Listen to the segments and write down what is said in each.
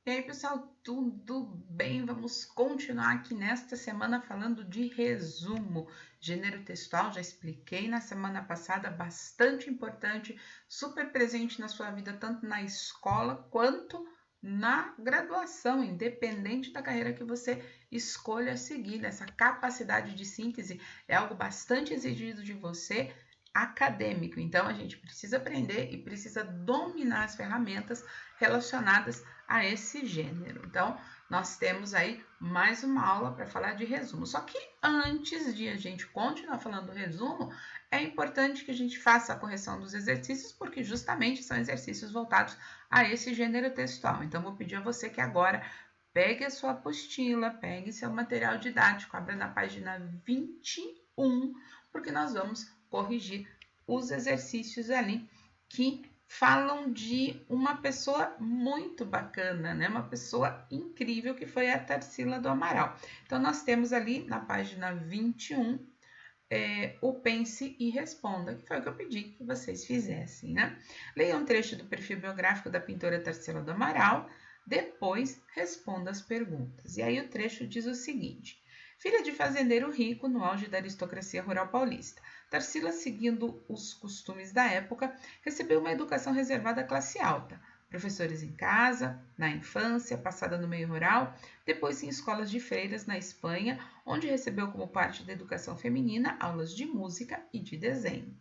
E aí, pessoal, tudo bem? Vamos continuar aqui nesta semana falando de resumo. Gênero textual, já expliquei na semana passada, bastante importante, super presente na sua vida, tanto na escola quanto na graduação, independente da carreira que você escolha seguir. Essa capacidade de síntese é algo bastante exigido de você, acadêmico. Então, a gente precisa aprender e precisa dominar as ferramentas relacionadas a esse gênero. Então, nós temos aí mais uma aula para falar de resumo. Só que antes de a gente continuar falando do resumo, é importante que a gente faça a correção dos exercícios, porque justamente são exercícios voltados a esse gênero textual. Então, vou pedir a você que agora pegue a sua apostila, pegue seu material didático, abra na página 21, porque nós vamos corrigir os exercícios ali que falam de uma pessoa muito bacana, né? Uma pessoa incrível que foi a Tarsila do Amaral. Então, nós temos ali na página 21 o Pense e Responda, que foi o que eu pedi que vocês fizessem, né? Leiam um trecho do perfil biográfico da pintora Tarsila do Amaral, depois responda as perguntas. E aí o trecho diz o seguinte: filha de fazendeiro rico no auge da aristocracia rural paulista, Tarsila, seguindo os costumes da época, recebeu uma educação reservada à classe alta. Professores em casa, na infância, passada no meio rural, depois em escolas de freiras na Espanha, onde recebeu como parte da educação feminina aulas de música e de desenho.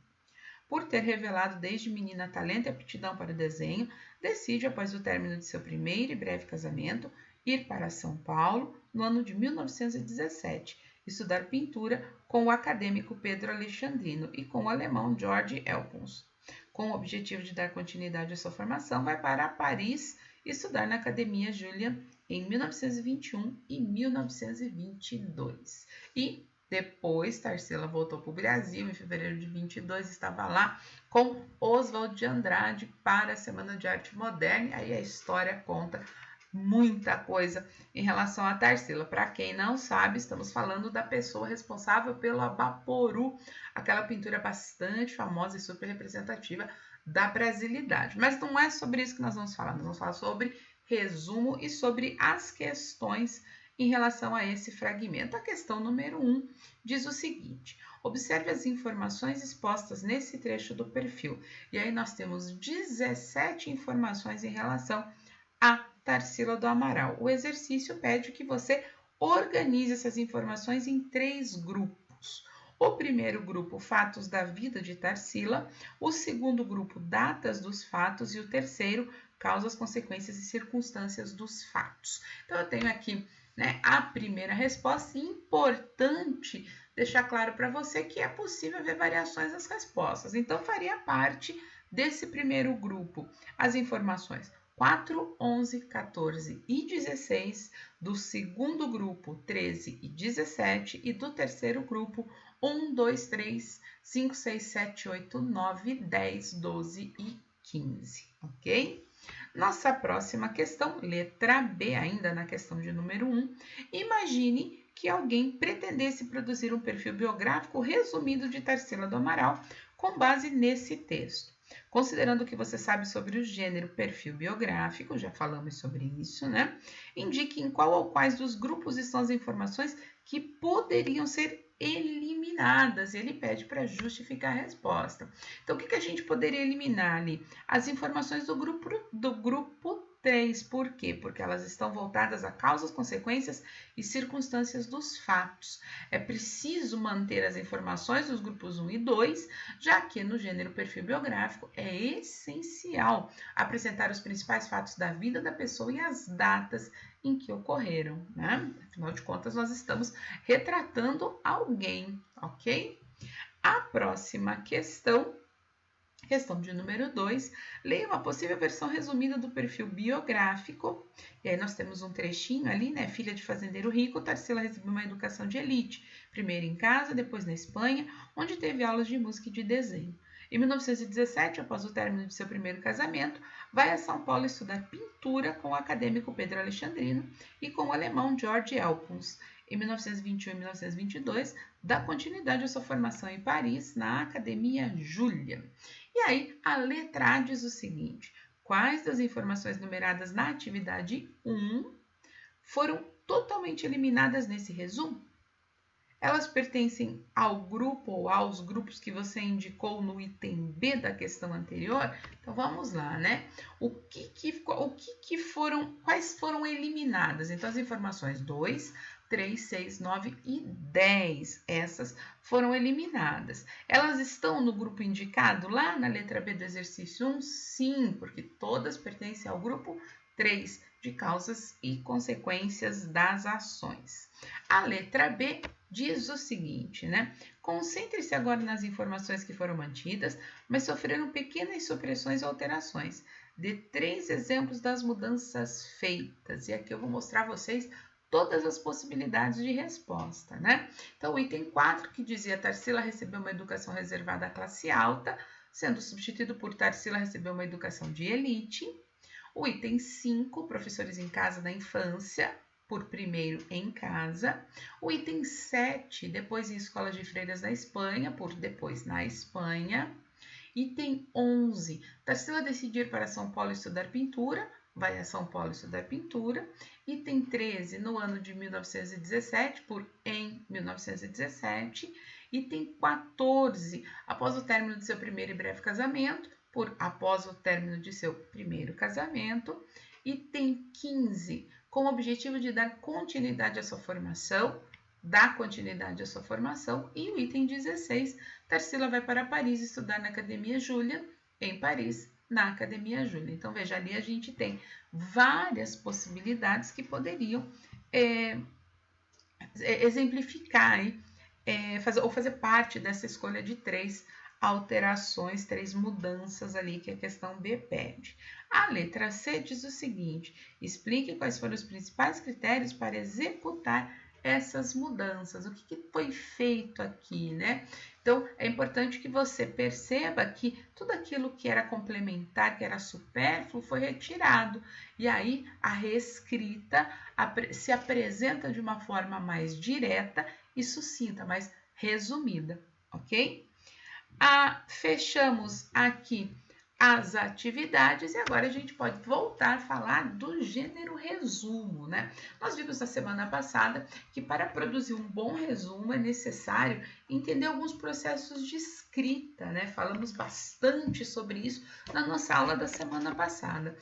Por ter revelado desde menina talento e aptidão para o desenho, decide, após o término de seu primeiro e breve casamento, ir para São Paulo no ano de 1917, estudar pintura com o acadêmico Pedro Alexandrino e com o alemão George Elpons. Com o objetivo de dar continuidade à sua formação, vai para Paris estudar na Academia Julian em 1921 e 1922. E depois, Tarsila voltou para o Brasil, em fevereiro de 22, estava lá com Oswald de Andrade para a Semana de Arte Moderna. E aí a história conta muita coisa em relação a Tarsila. Para quem não sabe, estamos falando da pessoa responsável pelo Abaporu, aquela pintura bastante famosa e super representativa da brasilidade. Mas não é sobre isso que nós vamos falar. Nós vamos falar sobre resumo e sobre as questões em relação a esse fragmento. A questão número 1 diz o seguinte: observe as informações expostas nesse trecho do perfil. E aí nós temos 17 informações em relação a Tarsila do Amaral. O exercício pede que você organize essas informações em 3 grupos. O primeiro grupo, fatos da vida de Tarsila, o segundo grupo, datas dos fatos, e o terceiro, causas, consequências e circunstâncias dos fatos. Então, eu tenho aqui, né, a primeira resposta. Importante deixar claro para você que é possível ver variações nas respostas. Então, faria parte desse primeiro grupo as informações 4, 11, 14 e 16, do segundo grupo 13 e 17 e do terceiro grupo 1, 2, 3, 5, 6, 7, 8, 9, 10, 12 e 15, ok? Nossa próxima questão, letra B, ainda na questão de número 1. Imagine que alguém pretendesse produzir um perfil biográfico resumido de Tarsila do Amaral com base nesse texto. Considerando o que você sabe sobre o gênero perfil biográfico, já falamos sobre isso, né? Indique em qual ou quais dos grupos estão as informações que poderiam ser eliminadas. Ele pede para justificar a resposta. Então, o que a gente poderia eliminar ali? As informações do grupo 3. Por quê? Porque elas estão voltadas a causas, consequências e circunstâncias dos fatos. É preciso manter as informações dos grupos 1 e 2, já que no gênero perfil biográfico é essencial apresentar os principais fatos da vida da pessoa e as datas em que ocorreram, né? Afinal de contas, nós estamos retratando alguém, ok? A próxima questão de número 2, leia uma possível versão resumida do perfil biográfico. E aí nós temos um trechinho ali, né? Filha de fazendeiro rico, Tarsila recebeu uma educação de elite, primeiro em casa, depois na Espanha, onde teve aulas de música e de desenho. Em 1917, após o término de seu primeiro casamento, vai a São Paulo estudar pintura com o acadêmico Pedro Alexandrino e com o alemão George Elpons. Em 1921 e 1922, dá continuidade à sua formação em Paris, na Academia Julian. E aí, a letra A diz o seguinte: quais das informações numeradas na atividade 1 foram totalmente eliminadas nesse resumo? Elas pertencem ao grupo ou aos grupos que você indicou no item B da questão anterior? Então vamos lá, né? Quais foram eliminadas? Então as informações 2, 3, 6, 9 e 10, essas foram eliminadas. Elas estão no grupo indicado lá na letra B do exercício 1? Sim, porque todas pertencem ao grupo 3, de causas e consequências das ações. A letra B diz o seguinte, né? Concentre-se agora nas informações que foram mantidas, mas sofreram pequenas supressões ou alterações. Dê 3 exemplos das mudanças feitas. E aqui eu vou mostrar a vocês todas as possibilidades de resposta, né? Então, o item 4, que dizia Tarsila recebeu uma educação reservada à classe alta, sendo substituído por Tarsila recebeu uma educação de elite. O item 5, professores em casa da infância, por primeiro em casa. O item 7, depois em escolas de freiras da Espanha, por depois na Espanha. Item 11, Tarsila decidir para São Paulo estudar pintura, vai a São Paulo estudar pintura. Item 13, no ano de 1917, por em 1917. Item 14, após o término de seu primeiro e breve casamento, por após o término de seu primeiro casamento. Item 15, com o objetivo de dar continuidade à sua formação, E o item 16, Tarsila vai para Paris estudar na Academia Júlia, em Paris, na Academia Júlia. Então, veja, ali a gente tem várias possibilidades que poderiam exemplificar, fazer parte dessa escolha de 3 alterações, 3 mudanças ali que a questão B pede. A letra C diz o seguinte: explique quais foram os principais critérios para executar essas mudanças. O que foi feito aqui, né? Então, é importante que você perceba que tudo aquilo que era complementar, que era supérfluo, foi retirado. E aí, a reescrita se apresenta de uma forma mais direta e sucinta, mais resumida, ok? Fechamos aqui as atividades e agora a gente pode voltar a falar do gênero resumo, né? Nós vimos na semana passada que para produzir um bom resumo é necessário entender alguns processos de escrita, né? Falamos bastante sobre isso na nossa aula da semana passada.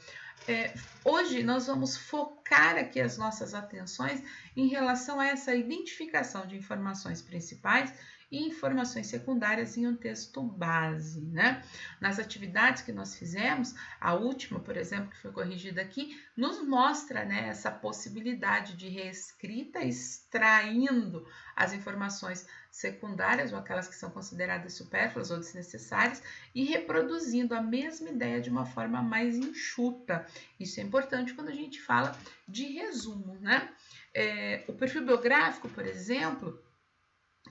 Hoje nós vamos focar aqui as nossas atenções em relação a essa identificação de informações principais e informações secundárias em um texto base, né? Nas atividades que nós fizemos, a última, por exemplo, que foi corrigida aqui, nos mostra, né, essa possibilidade de reescrita extraindo as informações secundárias ou aquelas que são consideradas supérfluas ou desnecessárias e reproduzindo a mesma ideia de uma forma mais enxuta. Isso é importante quando a gente fala de resumo, né? O perfil biográfico, por exemplo,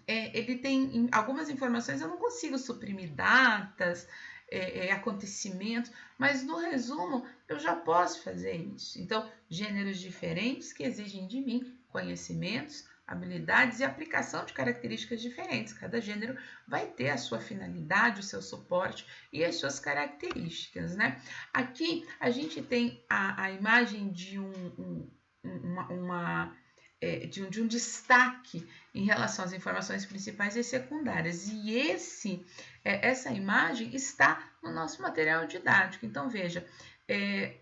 ele tem algumas informações, eu não consigo suprimir datas, acontecimentos, mas no resumo eu já posso fazer isso. Então, gêneros diferentes que exigem de mim conhecimentos, habilidades e aplicação de características diferentes. Cada gênero vai ter a sua finalidade, o seu suporte e as suas características, né? Aqui a gente tem a imagem de um destaque em relação às informações principais e secundárias. E essa imagem está no nosso material didático. Então, veja,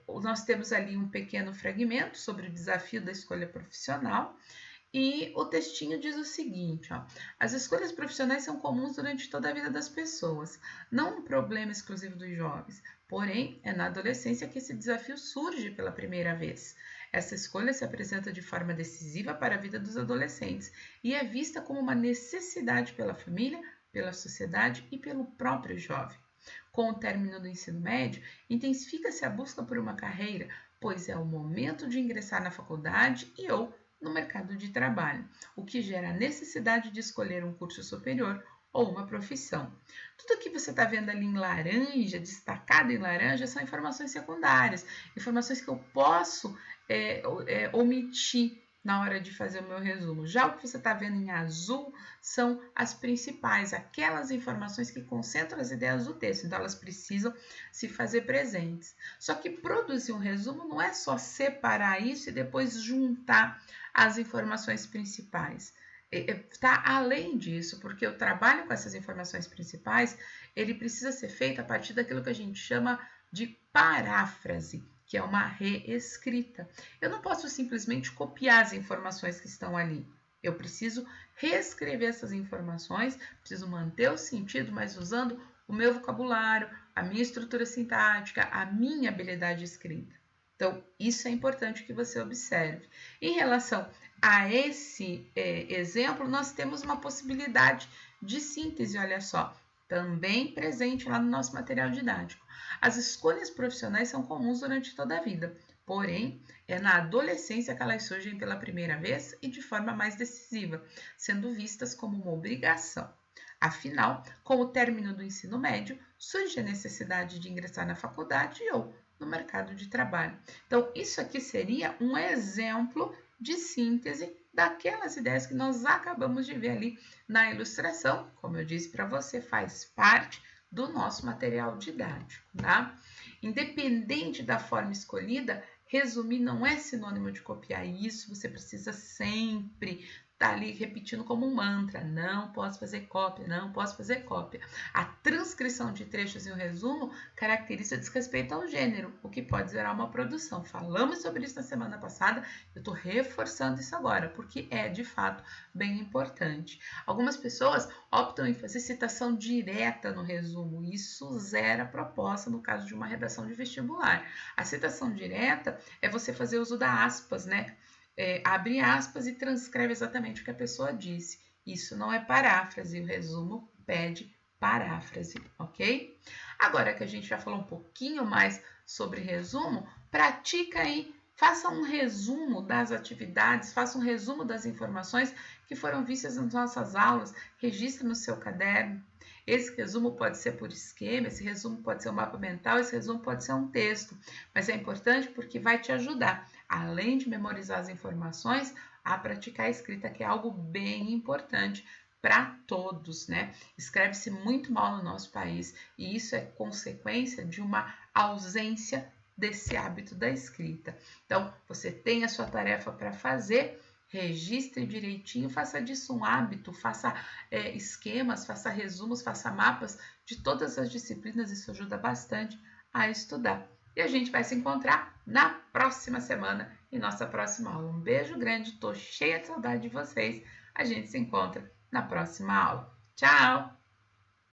nós temos ali um pequeno fragmento sobre o desafio da escolha profissional e o textinho diz o seguinte, ó: as escolhas profissionais são comuns durante toda a vida das pessoas, não um problema exclusivo dos jovens. Porém, é na adolescência que esse desafio surge pela primeira vez. Essa escolha se apresenta de forma decisiva para a vida dos adolescentes e é vista como uma necessidade pela família, pela sociedade e pelo próprio jovem. Com o término do ensino médio, intensifica-se a busca por uma carreira, pois é o momento de ingressar na faculdade e ou no mercado de trabalho, o que gera a necessidade de escolher um curso superior ou uma profissão. Tudo que você está vendo ali em laranja, destacado em laranja, são informações secundárias, informações que eu posso omitir, na hora de fazer o meu resumo. Já o que você está vendo em azul são as principais, aquelas informações que concentram as ideias do texto, então elas precisam se fazer presentes. Só que produzir um resumo não é só separar isso e depois juntar as informações principais. Está além disso, porque o trabalho com essas informações principais, ele precisa ser feito a partir daquilo que a gente chama de paráfrase, que é uma reescrita. Eu não posso simplesmente copiar as informações que estão ali. Eu preciso reescrever essas informações, preciso manter o sentido, mas usando o meu vocabulário, a minha estrutura sintática, a minha habilidade de escrita. Então, isso é importante que você observe. Em relação a esse exemplo, nós temos uma possibilidade de síntese, olha só, também presente lá no nosso material didático. As escolhas profissionais são comuns durante toda a vida, porém, é na adolescência que elas surgem pela primeira vez e de forma mais decisiva, sendo vistas como uma obrigação. Afinal, com o término do ensino médio, surge a necessidade de ingressar na faculdade ou no mercado de trabalho. Então, isso aqui seria um exemplo de síntese daquelas ideias que nós acabamos de ver ali na ilustração. Como eu disse para você, faz parte do nosso material didático, tá? Independente da forma escolhida, resumir não é sinônimo de copiar. Isso você precisa sempre tá ali repetindo como um mantra, não posso fazer cópia, não posso fazer cópia. A transcrição de trechos em um resumo caracteriza desrespeito ao gênero, o que pode gerar uma produção. Falamos sobre isso na semana passada, eu estou reforçando isso agora, porque é, de fato, bem importante. Algumas pessoas optam em fazer citação direta no resumo, isso zera a proposta no caso de uma redação de vestibular. A citação direta é você fazer uso da aspas, né? Abre aspas e transcreve exatamente o que a pessoa disse. Isso não é paráfrase, o resumo pede paráfrase, ok? Agora que a gente já falou um pouquinho mais sobre resumo, pratica aí, faça um resumo das atividades, faça um resumo das informações que foram vistas nas nossas aulas, registre no seu caderno. Esse resumo pode ser por esquema, esse resumo pode ser um mapa mental, esse resumo pode ser um texto, mas é importante porque vai te ajudar, além de memorizar as informações, a praticar a escrita, que é algo bem importante para todos, né? Escreve-se muito mal no nosso país e isso é consequência de uma ausência desse hábito da escrita. Então, você tem a sua tarefa para fazer, registre direitinho, faça disso um hábito, faça esquemas, faça resumos, faça mapas de todas as disciplinas, isso ajuda bastante a estudar. E a gente vai se encontrar na próxima semana, em nossa próxima aula. Um beijo grande, tô cheia de saudade de vocês. A gente se encontra na próxima aula. Tchau!